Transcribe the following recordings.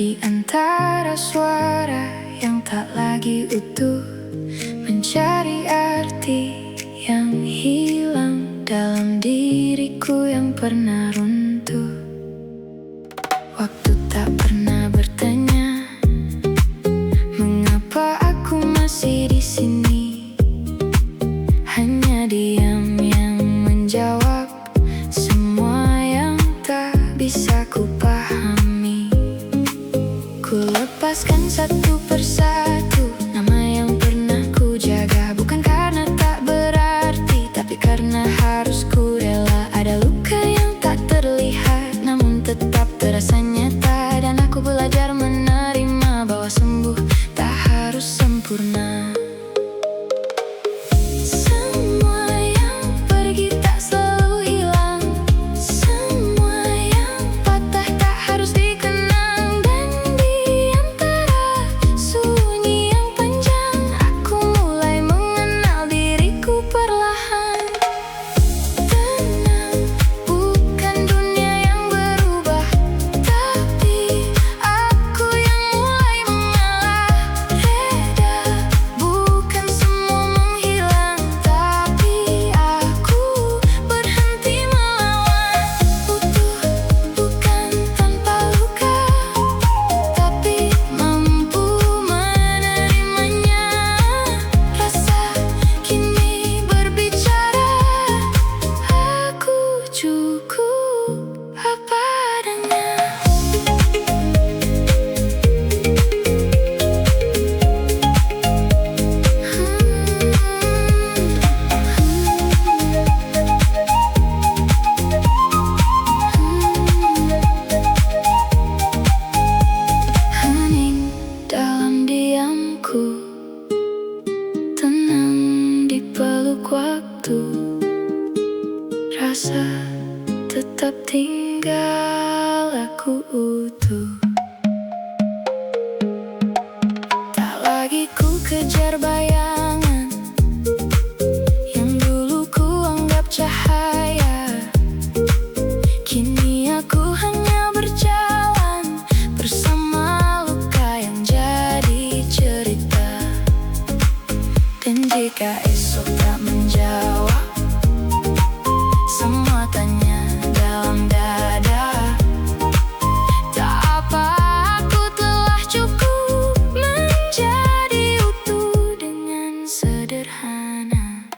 di antara suara yang tak lagi utuh, mencari arti yang hilang dalam diriku yang pernah runtuh. Waktu tak pernah bertanya mengapa aku masih di sini. Hanya diam yang menjawab semua yang tak bisa ku pahami. Ku lepaskan satu persatu nama yang pernah ku jaga, bukan karena tak berarti, tapi karena harus ku rela. Ada luka yang tak terlihat namun tetap terasa nyata, dan aku belajar menerima bahwa sembuh tak harus sempurna. Waktu rasa tetap tinggal aku utuh. Tak lagi ku kejar bayangan yang dulu ku anggap cahaya. Kini aku hanya berjalan bersama luka yang jadi cerita. Dan jika esok tak menjawab semua tanya dalam dada, tak apa, aku telah cukup menjadi utuh dengan sederhana.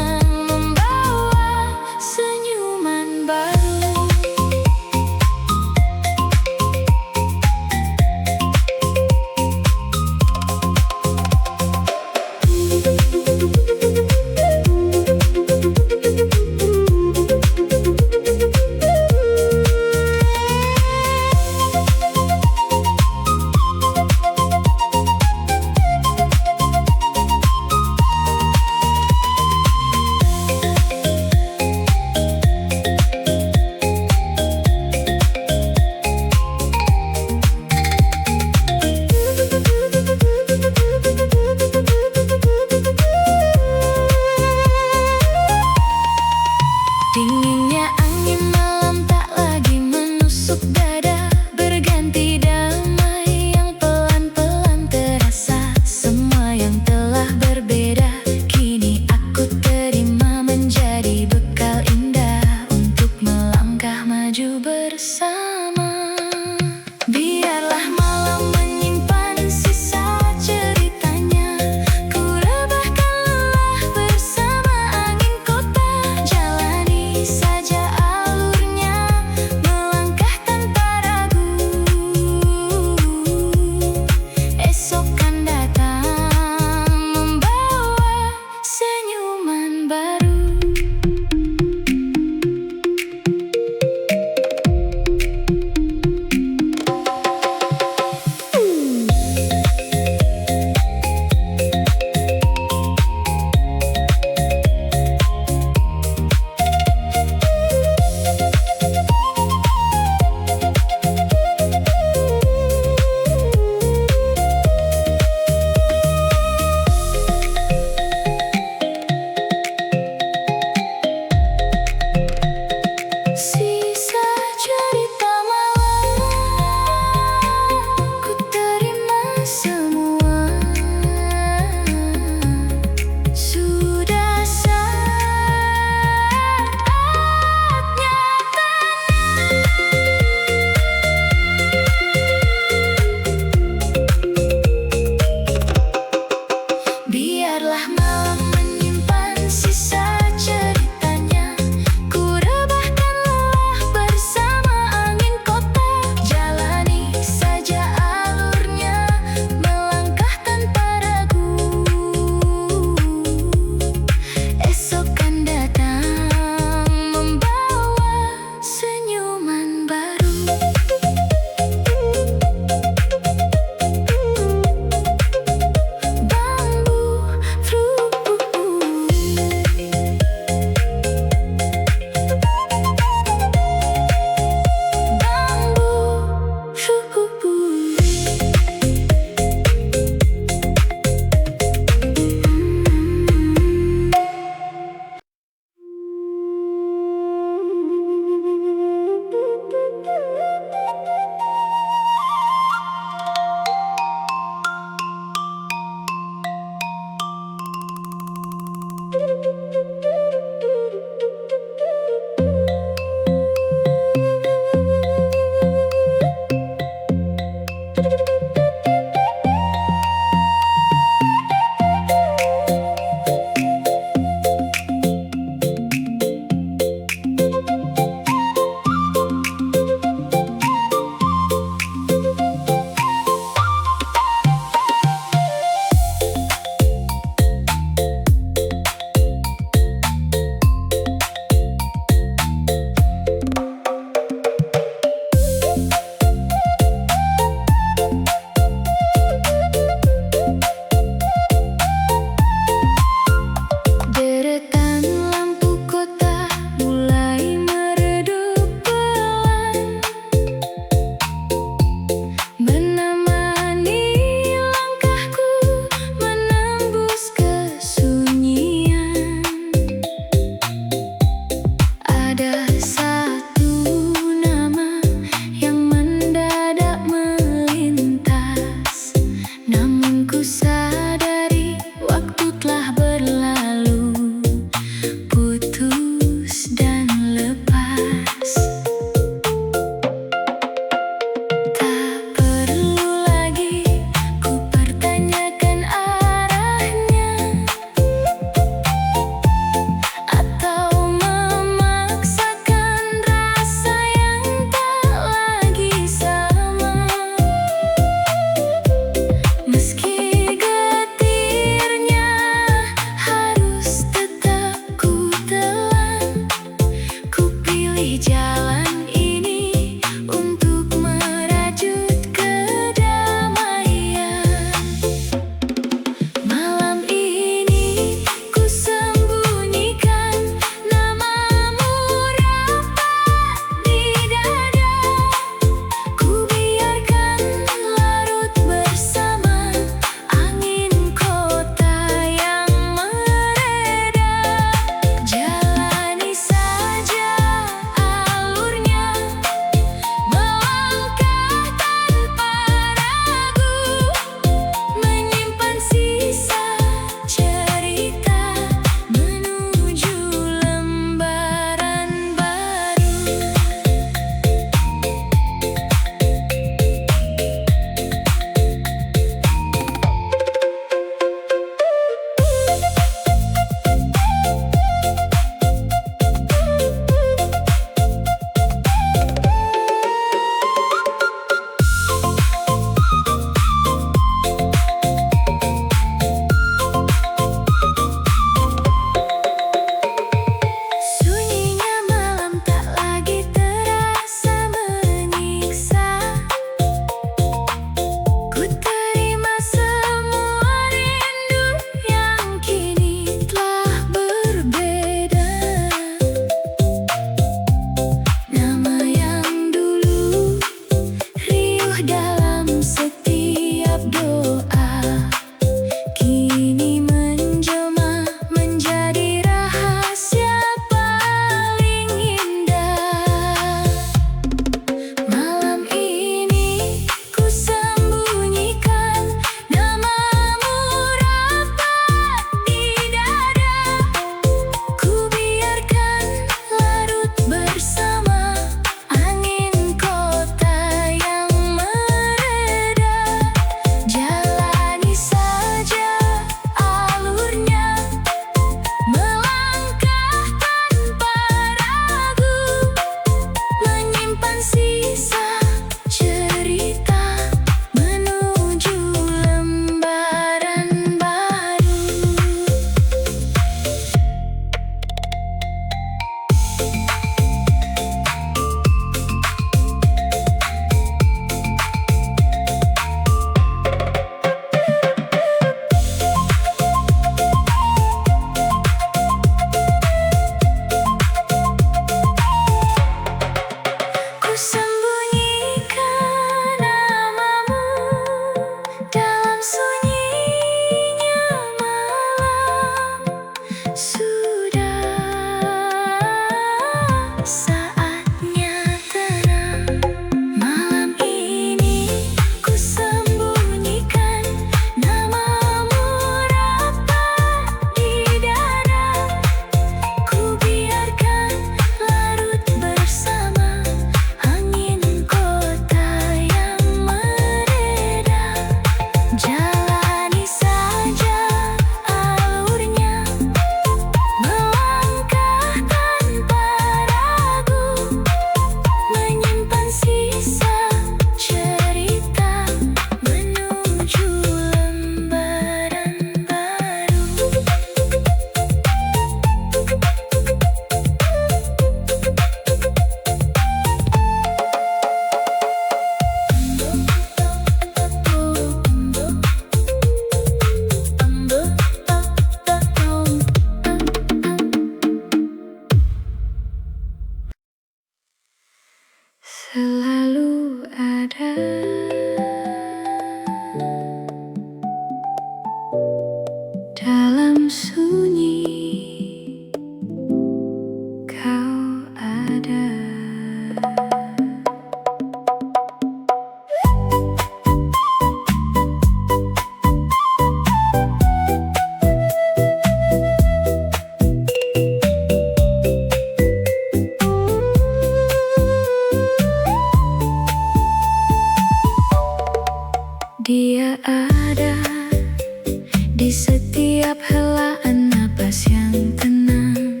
Di setiap helaan napas yang tenang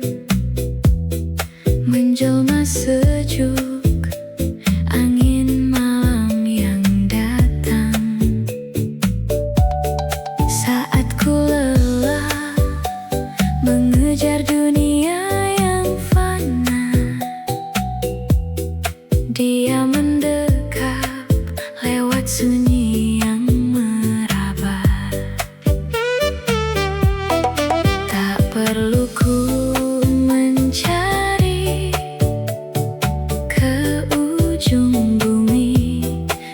menjelma sejuk angin malam yang datang. Saat ku lelah mengejar dunia yang fana, dia mendekap lewat sunyi yang meraba. Tak perlu ku mencari ke ujung bumi,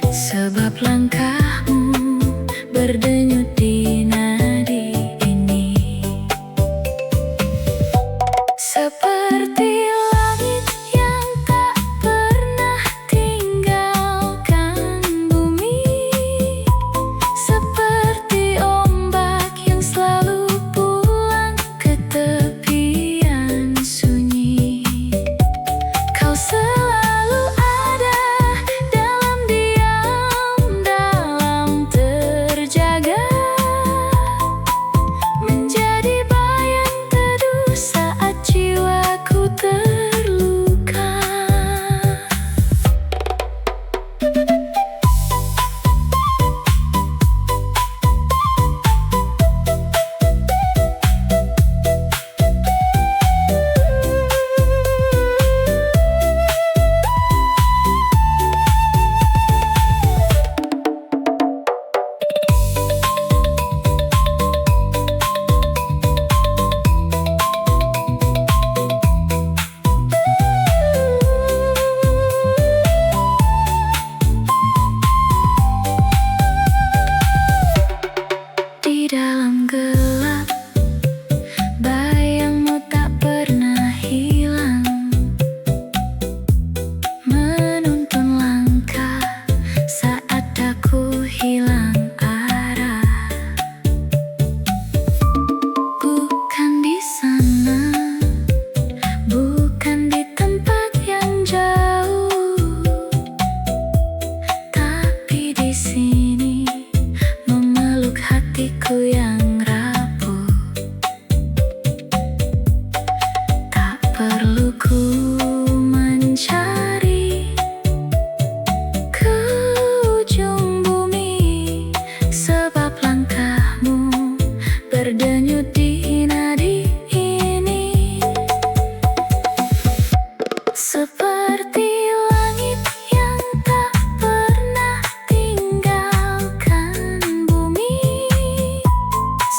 sebab langkahmu berdenyut di nadi ini. Seperti langit yang tak pernah tinggalkan bumi, seperti ombak yang selalu pulang ke tepian sunyi. Kau selalu ada dalam diam, dalam terjaga, menjadi bayang teduh saat jiwaku terluka. Di dalam gelap, bayangmu tak pernah hilang, menuntun langkah saat aku hilang arah. Bukan di sana, bukan di tempat yang jauh, tapi di sini memeluk hatiku yang rapuh. Tak perlu ku mencari ke ujung bumi, sebab langkahmu berdenyut di nadi ini. Seperti langit yang tak pernah tinggalkan bumi,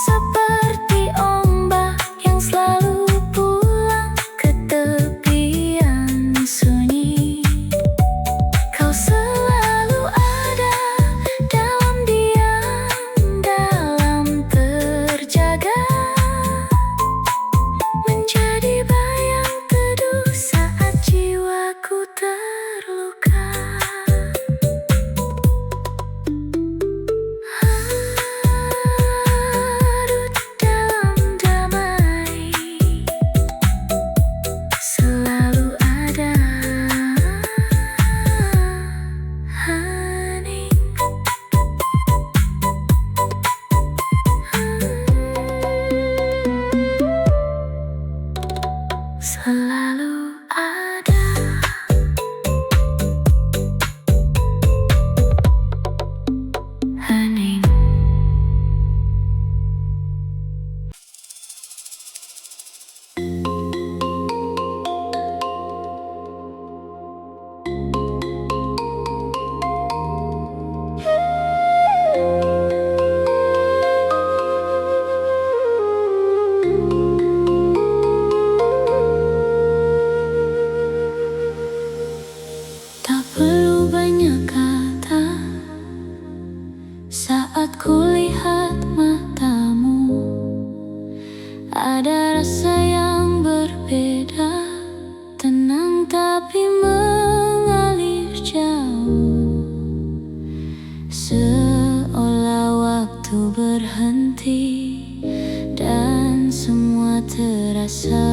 seperti ombak yang selalu pulang ke tepian sunyi. Kau selalu ada dalam diam, dalam terjaga, menjadi bayang teduh saat jiwaku terluka. Larut dalam damai, selalu ada hening. Selalu ada hening. Tak perlu banyak kata saat kulihat matamu, ada rasa yang berbeda, tenang tapi mengalir jauh, seolah waktu berhenti dan semua terasa